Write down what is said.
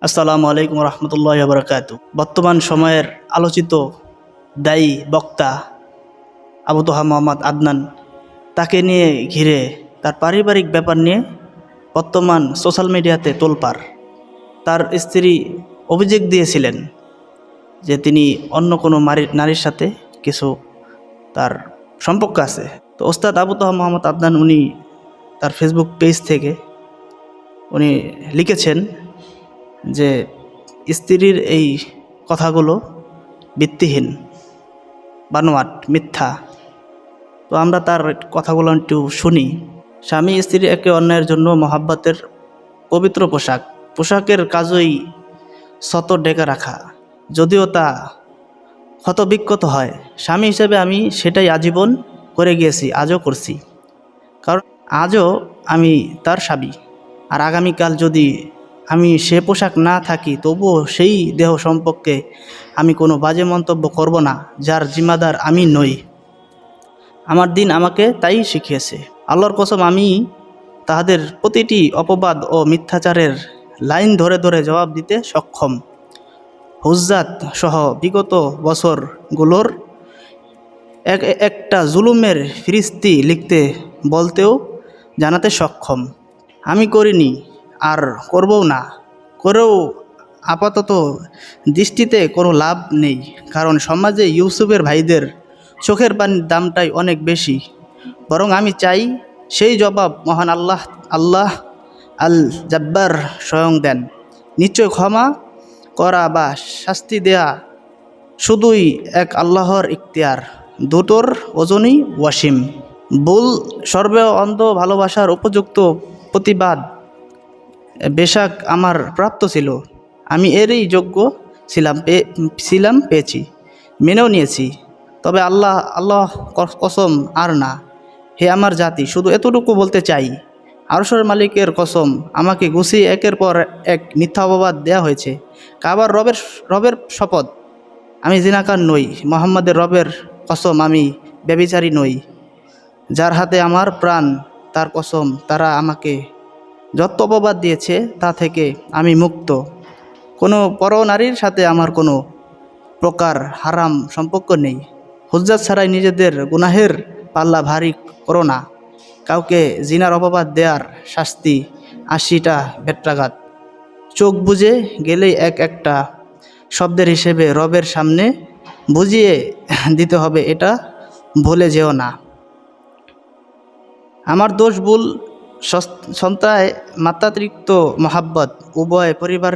আসসালামু আলাইকুম রহমতুল্লাহ বরকাত। বর্তমান সময়ের আলোচিত দায়ী বক্তা আবু তোহা মোহাম্মদ আদনান, তাকে নিয়ে ঘিরে তার পারিবারিক ব্যাপার নিয়ে বর্তমান সোশ্যাল মিডিয়াতে তোলপাড়। তার স্ত্রী অভিযোগ দিয়েছিলেন যে তিনি অন্য কোনো নারীর সাথে কিছু তার সম্পর্ক আছে। তো ওস্তাদ আবু তোহা মোহাম্মদ আদনান উনি তার ফেসবুক পেজ থেকে উনি লিখেছেন যে স্ত্রীর এই কথাগুলো ভিত্তিহীন, বানোয়াট, মিথ্যা। তো আমরা তার কথাগুলো একটু শুনি। স্বামী স্ত্রী একে অন্যের জন্য মহাব্বতের পবিত্র পোশাকের কাজই শত ডেকে রাখা, যদিও তা ক্ষতবিক্ষত হয়। স্বামী হিসেবে আমি সেটাই আজীবন করে গিয়েছি, আজও করছি। কারণ আজও আমি তার স্বামী, আর আগামীকাল যদি আমি সে পোশাক না থাকি তবুও সেই দেহ সম্পর্কে আমি কোনো বাজে মন্তব্য করব না, যার জিম্মাদার আমি নই। আমার দিন আমাকে তাই শিখিয়েছে। আল্লাহর কসম, আমি তাহাদের প্রতিটি অপবাদ ও মিথ্যাচারের লাইন ধরে ধরে জবাব দিতে সক্ষম। হুজ্জাত সহ বিগত বছরগুলোর একটা জুলুমের ফিরিস্তি লিখতে বলতেও জানাতে সক্ষম। আমি করিনি, আর করবও না। করেও আপাতত দৃষ্টিতে কোনো লাভ নেই, কারণ সমাজে ইউসুফের ভাইদের চোখের পানির দামটাই অনেক বেশি। বরং আমি চাই সেই জবাব মহান আল্লাহ আল জাব্বার স্বয়ং দেন। নিশ্চয় ক্ষমা করা বা শাস্তি দেয়া শুধুই এক আল্লাহর ইখতিয়ার, দুটোর ওজনই ওয়াসিম। ভুল সর্বে অন্ধ ভালোবাসার উপযুক্ত প্রতিবাদ বেশাক আমার প্রাপ্ত ছিল। আমি এরই যোগ্য পেয়েছি, মেনেও নিয়েছি। তবে আল্লাহ কসম, আর না। হে আমার জাতি, শুধু এতটুকু বলতে চাই, আরশের মালিকের কসম, আমাকে গুছিয়ে একের পর এক মিথ্যা অপবাদ দেয়া হয়েছে। কাবার রবের শপথ, আমি জিনাকার নই। মোহাম্মদের রবের কসম, আমি ব্যভিচারী নই। যার হাতে আমার প্রাণ, তার কসম, তারা আমাকে যত অপবাদ দিয়েছে তা থেকে আমি মুক্ত। কোনো পরনারীর সাথে আমার কোনো প্রকার হারাম সম্পর্ক নেই। হুজ্জাত ছাড়াই নিজেদের গুনাহের পাল্লা ভারী করো না। কাউকে জিনার অপবাদ দেওয়ার শাস্তি ৮০টা বেত্রাঘাত। চোখ বুজে গেলেই একটা শব্দের হিসেবে রবের সামনে বুঝিয়ে দিতে হবে, এটা ভুলে যেও না। আমার দোষ ভুল সন্তায় মাত্রাতিরিক্ত মহাব্বত উভয় পরিবারের